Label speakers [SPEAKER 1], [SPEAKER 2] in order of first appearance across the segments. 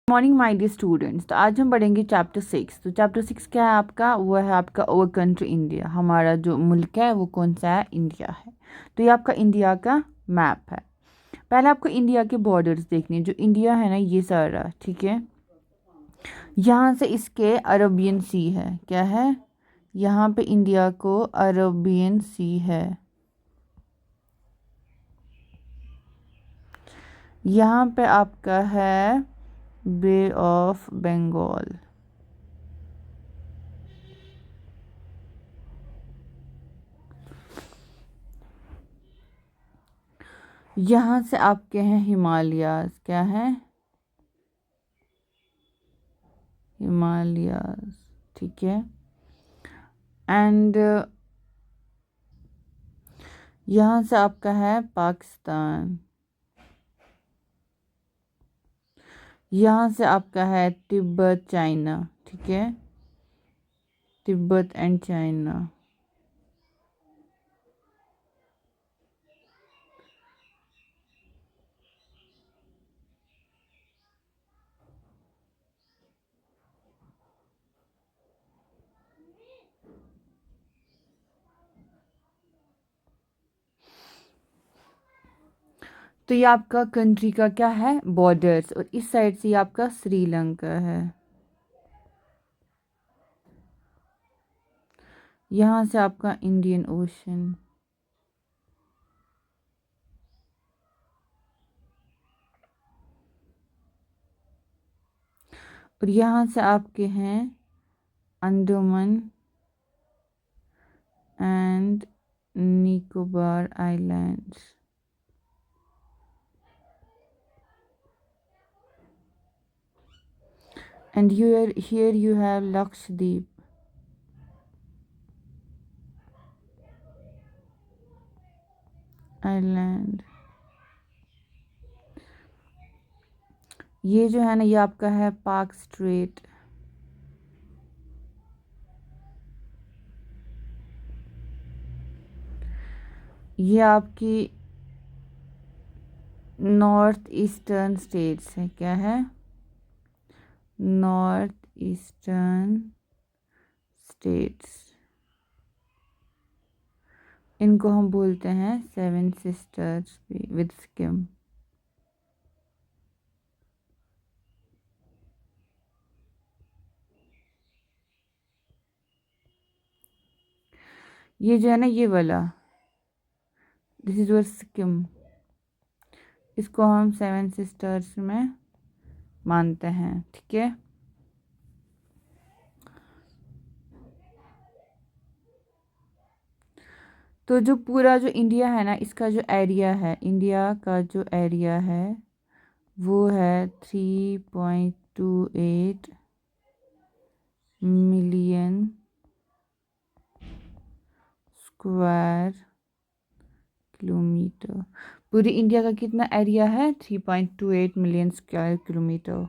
[SPEAKER 1] Morning my dear students. तो आज हम पढ़ेंगे चैप्टर 6। तो चैप्टर 6 क्या है आपका? वो है आपका ओवर कंट्री इंडिया। हमारा जो मुल्क है वो कौन सा है? इंडिया है। तो ये आपका इंडिया का मैप है। पहले आपको इंडिया के बॉर्डर्स देखने। जो इंडिया है ना, ये सारा, ठीक है, यहाँ से इसके अरबियन सी है। क्या है? यहाँ पे इंडिया को अरबियन सी है। यहाँ पे आपका है बे ऑफ बंगाल। यहाँ से आपके हैं हिमालयाज। क्या है? हिमालयाज, ठीक है। एंड यहाँ से आपका है पाकिस्तान। यहाँ से आपका है तिब्बत, चाइना, ठीक है, तिब्बत एंड चाइना। तो ये आपका कंट्री का क्या है? बॉर्डर्स। और इस साइड से ये आपका श्रीलंका है। यहाँ से आपका इंडियन ओशन। और यहाँ से आपके हैं Andaman and Nicobar islands. And here you have Lakshadweep. Island. ये जो है ना, ये आपका है पाक स्ट्रेट। ये आपकी नॉर्थ ईस्टर्न स्टेट्स है। क्या है? North eastern states. इनको हम बोलते हैं सेवन सिस्टर्स भी विद सिक्किम। ये जो है ना, ये वाला, दिस इज योर सिक्किम। इसको हम सेवन सिस्टर्स में मानते हैं, ठीक है। तो जो पूरा जो इंडिया है ना, इसका जो एरिया है, इंडिया का जो एरिया है वो है 3.28 मिलियन स्क्वायर किलोमीटर। पूरी इंडिया का कितना एरिया है? 3.28 मिलियन स्क्वायर किलोमीटर।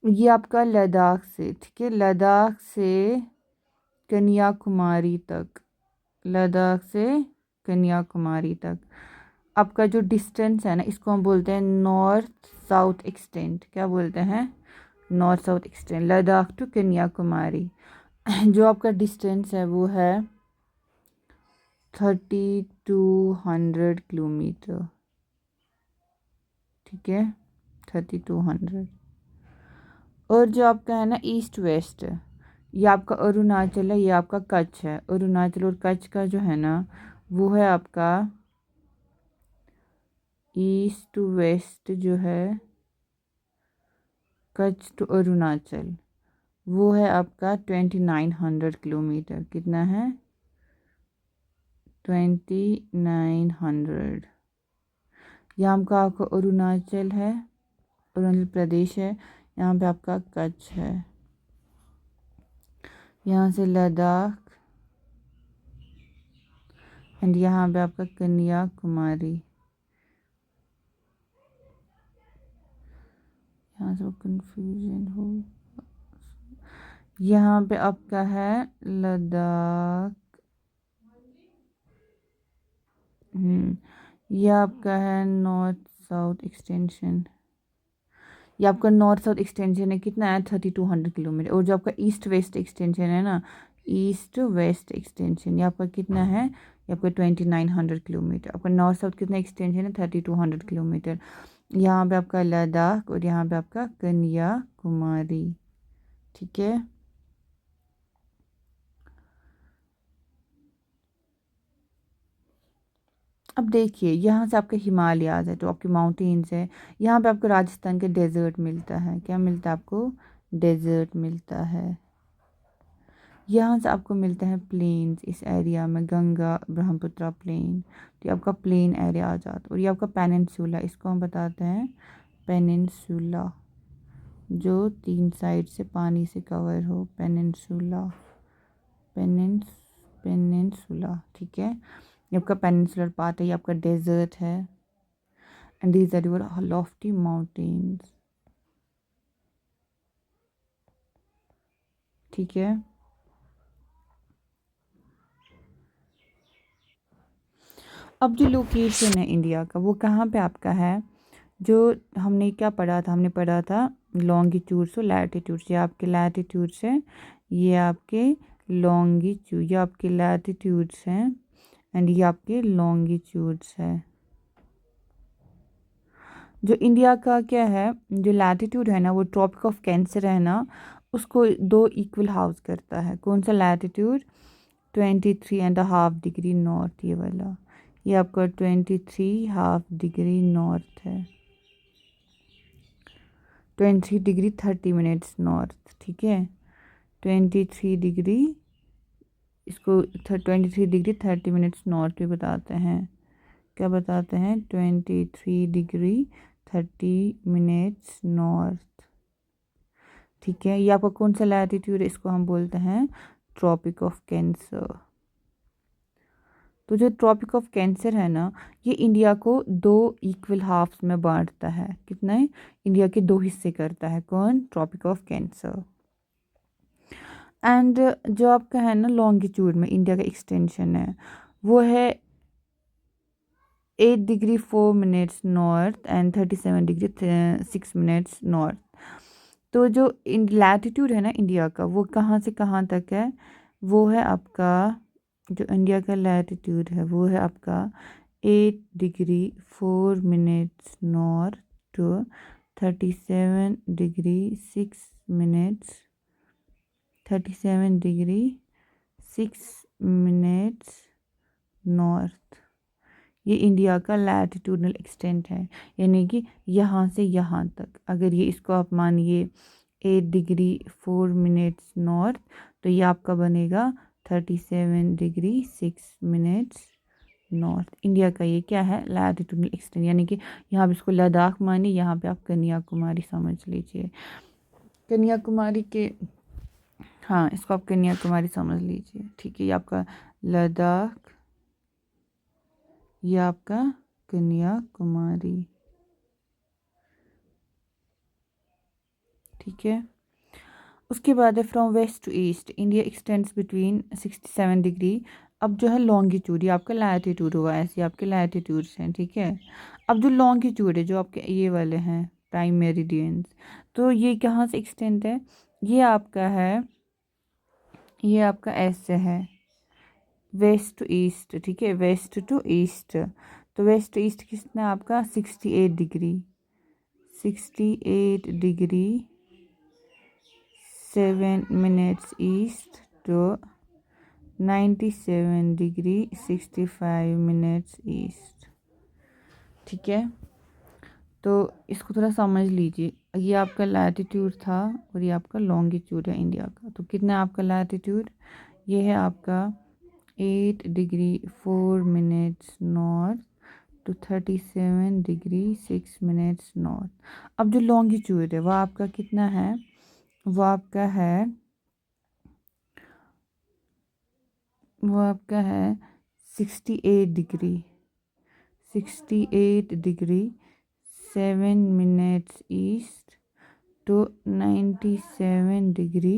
[SPEAKER 1] ये आपका लद्दाख से, ठीक है, लद्दाख से कन्याकुमारी तक, लद्दाख से कन्याकुमारी तक आपका जो डिस्टेंस है ना, इसको हम बोलते हैं नॉर्थ साउथ एक्सटेंट। क्या बोलते हैं? North south extent, Ladakh to Kanyakumari. जो आपका डिस्टेंस है वो है 3200 किलोमीटर, ठीक है, 3200। और जो आपका है ना ईस्ट वेस्ट, ये आपका अरुणाचल है, ये आपका कच्छ है। अरुणाचल और कच्छ का जो है ना, वो है आपका ईस्ट टू वेस्ट, जो है कच्छ टू अरुणाचल, वो है आपका 2900 किलोमीटर। कितना है? 2900। यहाँ आपका अरुणाचल है, अरुणाचल प्रदेश है। यहाँ पे आपका कच्छ है। यहाँ से लद्दाख एंड यहाँ पे आपका कन्याकुमारी। यहाँ से कंफ्यूजन हो। यहाँ पे आपका है लद्दाख ये आपका है नॉर्थ साउथ एक्सटेंशन। ये आपका नॉर्थ साउथ एक्सटेंशन है, कितना है 3200 किलोमीटर। और जो आपका ईस्ट वेस्ट एक्सटेंशन है ना, ईस्ट वेस्ट एक्सटेंशन, ये आपका कितना है, ये आपका 2900 किलोमीटर। आपका नॉर्थ साउथ कितना एक्सटेंशन है, 3200 किलोमीटर। यहाँ पे आपका लद्दाख और यहाँ पे आपका कन्याकुमारी। ठीक है। अब देखिए यहाँ से आपके हिमालयाज है, जो आपके माउंटेन्स है। यहाँ पे आपको राजस्थान के डेजर्ट मिलता है। क्या मिलता है आपको, डेजर्ट मिलता है। यहाँ से आपको मिलते हैं प्लेन्स, इस एरिया में गंगा ब्रह्मपुत्र प्लेन। तो ये आपका प्लेन एरिया आ जाता है। और ये आपका पेनिनसुला, इसको हम बताते हैं पेनिनसुला, जो 3 साइड से पानी से कवर हो, पेनिनसुला, पेनिन्स पेनिनसुला। ठीक है, ये आपका पेनिनसुलर पार्ट है, ये आपका डेजर्ट है। And these are your lofty mountains. ठीक है। अब जो लोकेशन है इंडिया का, वो कहाँ पे आपका है, जो हमने क्या पढ़ा था, हमने पढ़ा था लॉन्गिट्यूड्स और लैटिट्यूड्स। ये आपके लैटिट्यूड्स हैं, ये आपके लॉन्गिट्यूड, ये आपके लैटिट्यूड्स हैं एंड ये आपके लॉन्गिट्यूड्स है। जो इंडिया का क्या है, जो लैटिट्यूड है ना, वो ट्रॉपिक ऑफ कैंसर है ना, उसको 2 इक्वल हाउस करता है। कौन सा लैटिट्यूड, 23.5 डिग्री नॉर्थ, ये वाला। ये आपका 23.5 डिग्री नॉर्थ है, 23 डिग्री 30 मिनट्स नॉर्थ। ठीक है, 23 डिग्री, इसको 23 डिग्री 30 मिनट्स नॉर्थ भी बताते हैं। क्या बताते हैं, 23 डिग्री 30 मिनट्स नॉर्थ। ठीक है, ये आपका कौन सा लैटिट्यूड है, इसको हम बोलते हैं ट्रॉपिक ऑफ कैंसर। तो जो ट्रॉपिक ऑफ कैंसर है ना, ये इंडिया को 2 इक्वल हाफ्स में बांटता है। कितना है, इंडिया के 2 हिस्से करता है। कौन, ट्रॉपिक ऑफ कैंसर। एंड जो आपका है ना लॉन्गिट्यूड में इंडिया का एक्सटेंशन है, वो है 8 degree 4 minutes north and 37 degree 6 minutes north. तो जो लैटिट्यूड है ना इंडिया का, वो कहाँ से कहाँ तक है, वो है आपका, जो इंडिया का लैटिट्यूड है वो है आपका 8 degree 4 minutes north to 37 degree 6 minutes, 37 degree 6 minutes north. ये इंडिया का लैटिट्यूडनल एक्सटेंट है, यानी कि यहाँ से यहाँ तक। अगर ये इसको आप मानिए 8 डिग्री 4 मिनट्स नॉर्थ, तो ये आपका बनेगा 37 डिग्री 6 मिनट्स नॉर्थ। इंडिया का ये क्या है, लैटिट्यूडनल एक्सटेंट, यानी कि यहाँ पे इसको लद्दाख मानिए, यहाँ पे आप कन्याकुमारी समझ लीजिए। कन्याकुमारी के, हाँ इसको आप कन्याकुमारी समझ लीजिए। ठीक है, ये आपका लद्दाख, ये आपका कन्याकुमारी। ठीक है, उसके बाद है from west to east India extends between 67 degree. अब जो है लॉन्गिट्यूड, ये आपका लैटिट्यूड हुआ, ऐसे आपके लैटिट्यूड्स हैं। ठीक है, अब जो लॉन्गिट्यूड है, जो आपके ये वाले हैं प्राइम मेरिडियंस, तो ये कहाँ से एक्सटेंड है, ये आपका है, ये आपका ऐसे है वेस्ट टू ईस्ट। ठीक है, वेस्ट टू ईस्ट। तो वेस्ट टू ईस्ट कितना है आपका 68 degree, 68 degree 7 minutes east to 97 degree 65 minutes east. ठीक है, तो इसको थोड़ा समझ लीजिए। ये आपका लैटिट्यूड था और ये आपका लॉन्गिट्यूड है इंडिया का। तो कितना है आपका लैटिट्यूड, ये है आपका 8 degree 4 minutes north to 37 degree 6 minutes north. अब जो लॉन्गिट्यूड है वो आपका कितना है, वो आपका है, वो आपका है 68 degree, 68 degree 7 minutes east to 97 degree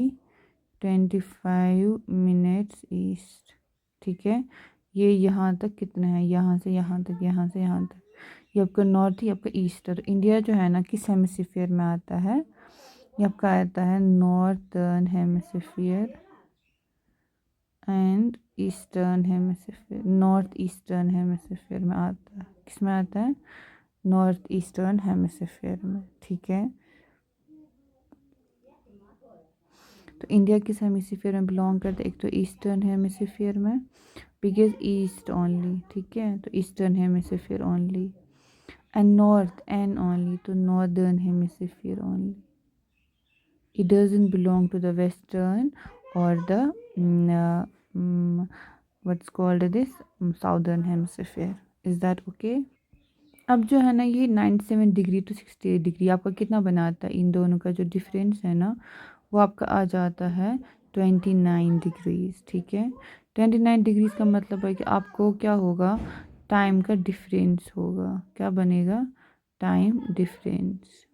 [SPEAKER 1] 25 minutes east. ठीक है, ये यहाँ तक कितना है, यहाँ से यहाँ तक, यहाँ से यहाँ तक, ये आपका नॉर्थ, ये आपका ईस्ट। और इंडिया जो है ना किस हेमिस्फीयर में आता है, ये आपका आता है northern hemisphere and eastern hemisphere, north eastern hemisphere में आता है। किस में आता है, नॉर्थ ईस्टर्न हेमिस्फीयर में, ठीक है। तो इंडिया किस हेमिस्फीयर में बिलोंग करता है, एक तो ईस्टर्न हेमिस्फीयर में, बिकॉज ईस्ट ओनली, ठीक है, तो eastern hemisphere only, and north and only, तो northern hemisphere only. It doesn't belong to the western or the what's called this southern hemisphere. Is that okay? अब जो है ना ये 97 डिग्री to 68 डिग्री आपका कितना बनाता है, इन दोनों का जो डिफरेंस है ना वो आपका आ जाता है 29 डिग्रीज, ठीक है। 29 डिग्रीज का मतलब है कि आपको क्या होगा, टाइम का डिफरेंस होगा, क्या बनेगा, टाइम डिफरेंस।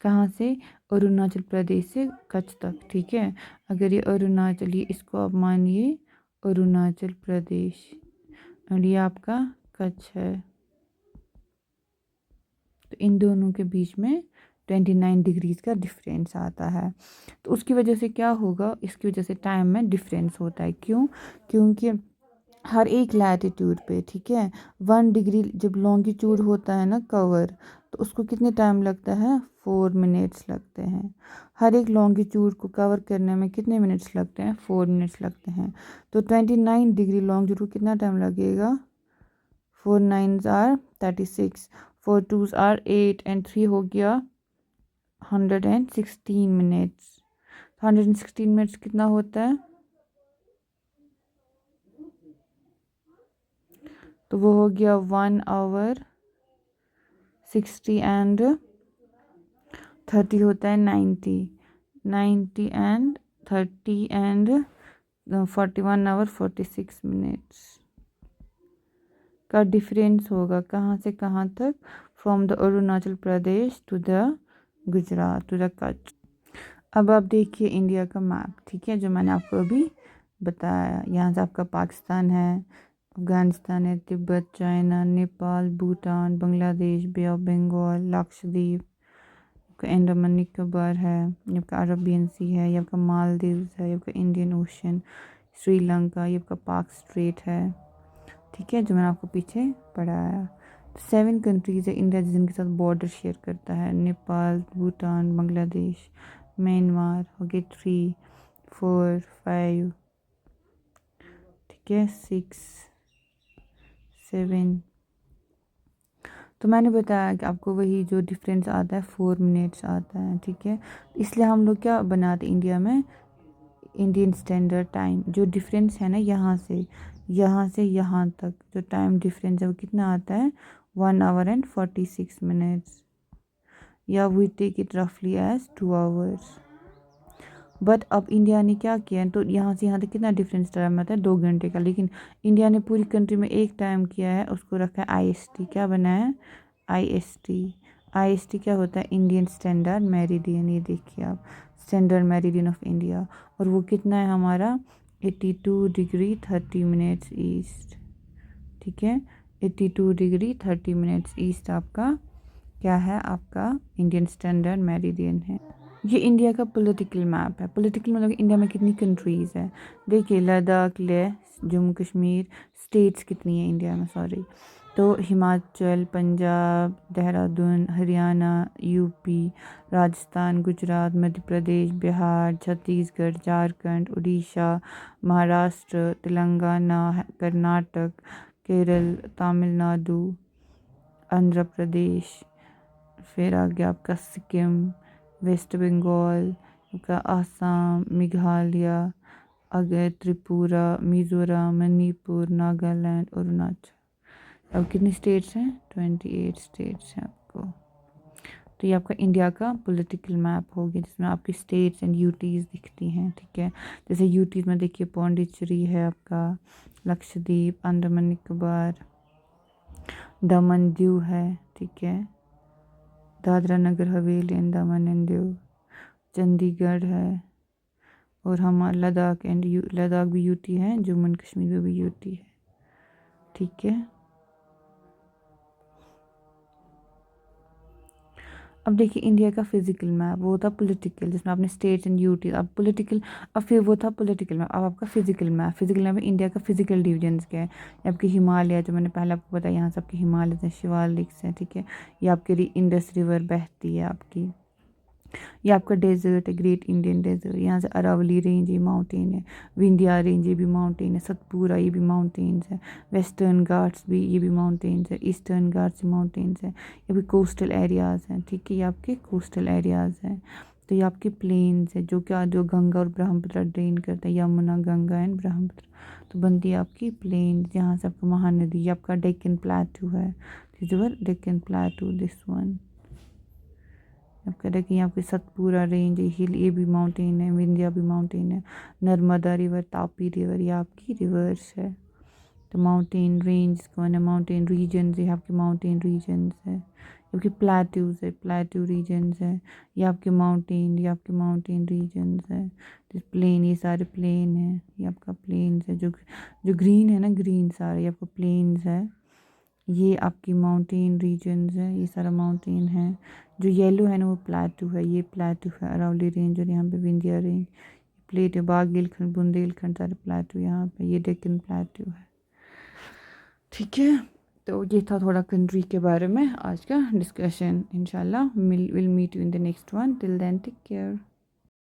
[SPEAKER 1] कहाँ से, अरुणाचल प्रदेश से कच्छ तक, ठीक है। अगर ये अरुणाचल, ये इसको आप मानिए अरुणाचल प्रदेश, और ये आपका कच्छ है, तो इन दोनों के बीच में 29 डिग्रीज का डिफरेंस आता है। तो उसकी वजह से क्या होगा, इसकी वजह से टाइम में डिफरेंस होता है। क्यों, क्योंकि हर एक लैटिट्यूड पे, ठीक है, 1 डिग्री जब लॉन्गिट्यूड होता है ना कवर, तो उसको कितने टाइम लगता है, 4 मिनट्स लगते हैं। हर एक लॉन्गिट्यूड को कवर करने में कितने मिनट्स लगते हैं, 4 मिनट्स लगते हैं। तो 29 डिग्री लॉन्गिट्यूड को कितना टाइम लगेगा, 4 9s are 36, 4 2s are 8 and 3 हो गया 116 मिनट्स। 116 मिनट्स कितना होता है, तो वो हो गया 1 आवर 60 एंड 30 होता है 90, 90 एंड 30 एंड 41 आवर 46 मिनट्स का डिफरेंस होगा। कहाँ से कहाँ तक, from the Arunachal Pradesh to the Gujarat to the Kutch. अब आप देखिए इंडिया का मैप, ठीक है, जो मैंने आपको अभी बताया। यहाँ से आपका पाकिस्तान है, अफगानिस्तान है, Tibet, China, Nepal, Bhutan, Bangladesh, bay of Bengal, Lakshadweep, आपका अंडमान निकोबार है, ये आपका अरबियन सी है, ये आपका मालदीव्स है, ये आपका इंडियन ओशन, श्रीलंका, ये आपका पाक स्ट्रेट है, ठीक है, जो मैंने आपको पीछे पढ़ाया। तो 7 कंट्रीज़ है इंडिया जिनके साथ बॉर्डर शेयर करता है, नेपाल, भूटान, बांग्लादेश, म्यांमार हो गए 3 4 5, ठीक है, 6 7। तो मैंने बताया कि आपको वही जो डिफरेंस आता है 4 मिनट्स आता है, ठीक है। इसलिए हम लोग क्या बनाते इंडिया में, इंडियन स्टैंडर्ड टाइम। जो डिफरेंस है ना यहाँ से यहाँ तक जो टाइम डिफरेंस है वो कितना आता है, 1 आवर एंड 46 मिनट्स, या वी टेक इट रफली एज 2 आवर्स। बट अब इंडिया ने क्या किया है, तो यहाँ से यहाँ तक कितना डिफरेंस टाइम आता है, 2 घंटे का, लेकिन इंडिया ने पूरी कंट्री में एक टाइम किया है, उसको रखा है IST। क्या बनाया है, IST। IST क्या होता है, इंडियन स्टैंडर्ड मेरिडियन। ये देखिए आप, स्टैंडर्ड मेरिडियन ऑफ इंडिया, और वो कितना है हमारा 82 डिग्री 30 मिनट्स ईस्ट, ठीक है, 82 डिग्री 30 मिनट्स ईस्ट आपका क्या है, आपका इंडियन स्टैंडर्ड मेरिडियन है। ये इंडिया का पॉलिटिकल मैप है। पॉलिटिकल मतलब इंडिया में कितनी कंट्रीज़ है, देखिए लद्दाख, लेह, जम्मू कश्मीर, स्टेट्स कितनी है इंडिया में, सॉरी, तो हिमाचल, पंजाब, देहरादून, हरियाणा, यूपी, राजस्थान, गुजरात, मध्य प्रदेश, बिहार, छत्तीसगढ़, झारखंड, उड़ीसा, महाराष्ट्र, तेलंगाना, कर्नाटक, केरल, तमिलनाडु, आंध्र प्रदेश, फिर आ गया आपका सिक्किम, वेस्ट बंगाल, आपका आसाम, मेघालय, अगर त्रिपुरा, मिज़ोरम, मणिपुर, नागालैंड, अरुणाचल। अब कितनी स्टेट्स हैं, 28 स्टेट्स हैं आपको। तो ये आपका इंडिया का पॉलिटिकल मैप हो गया, जिसमें आपकी स्टेट्स एंड यूटीज़ दिखती हैं, ठीक है। जैसे यूटीज़ में देखिए पौंडीचेरी है आपका, लक्षद्वीप, अंडमान निकोबार, दमन दीव है, ठीक है, दादरा नगर हवेली, अंडमान एंड दीव, चंडीगढ़ है, और हमारा लद्दाख एंड लद्दाख भी यूटी है, जम्मू एंड कश्मीर में भी यूटी है। ठीक है। अब देखिए इंडिया का फिजिकल मैप, वो था पॉलिटिकल, जिसमें आपने स्टेट एंड यूटी, अब पॉलिटिकल, अब फिर वो था पॉलिटिकल मैप। अब आपका फिजिकल मैप, फिजिकल मैप में इंडिया का फिजिकल डिवीजन्स क्या है। ये आपके हिमालय, जो मैंने पहले आपको बताया, यहाँ से आपके हिमालय हैं, शिवालिक्स हैं, ठीक है। ये आपके इंडस रिवर बहती है आपकी। ये आपका डेजर्ट है, ग्रेट इंडियन डेजर्ट। यहाँ से अरावली रेंज ये माउंटेन है, विंध्या रेंज ये भी माउंटेन है, सतपुरा ये भी माउंटेन्स है, वेस्टर्न घाट्स भी ये भी माउंटेन्स है, ईस्टर्न घाट्स माउंटेन्स है। ये भी कोस्टल एरियाज़ हैं, ठीक है। ये आपके कोस्टल एरियाज़ हैं। तो ये आपके प्लेन्स है, जो गंगा और ब्रह्मपुत्र ड्रेन करते हैं, यमुना गंगा एंड ब्रह्मपुत्र। तो बनती है आपकी प्लेन, जहाँ से आपका महानदी, ये आपका डेक्कन प्लेटू है, डेक्कन प्लेटू, दिस वन। आपका देखिए यहाँ पे सतपुरा रेंज, हिल ये भी माउंटेन है, विंध्या भी माउंटेन है, नर्मदा रिवर, तापी रिवर ये आपकी रिवर्स है। तो माउंटेन रेंज कौन है, माउंटेन रीजन्स, ये आपके माउंटेन रीजन्स है। आपके प्लेट्यूज है, प्लेट्यू रीजन्स है। ये आपके माउंटेन, ये आपके माउंटेन रीजन्स है। तो प्लेन, ये सारे प्लेन है, ये आपका प्लेन्स है। जो जो ग्रीन है ना, ग्रीन सारे ये आपका प्लेन्स है। ये आपकी माउंटेन रीजन्स है, ये सारा माउंटेन है। जो येलो है ना वो प्लेटू है, ये प्लेटू है, अरावली रेंज और यहाँ पे विंध्या रेंज। प्लेट है, बागेलखंड, बुंदेलखंड सारे प्लेटू यहाँ पे, ये डेक्कन प्लेटू है, ठीक है। तो ये था थोड़ा कंट्री के बारे में आज का डिस्कशन। इंशाल्लाह will meet you in the next one. Till then take care.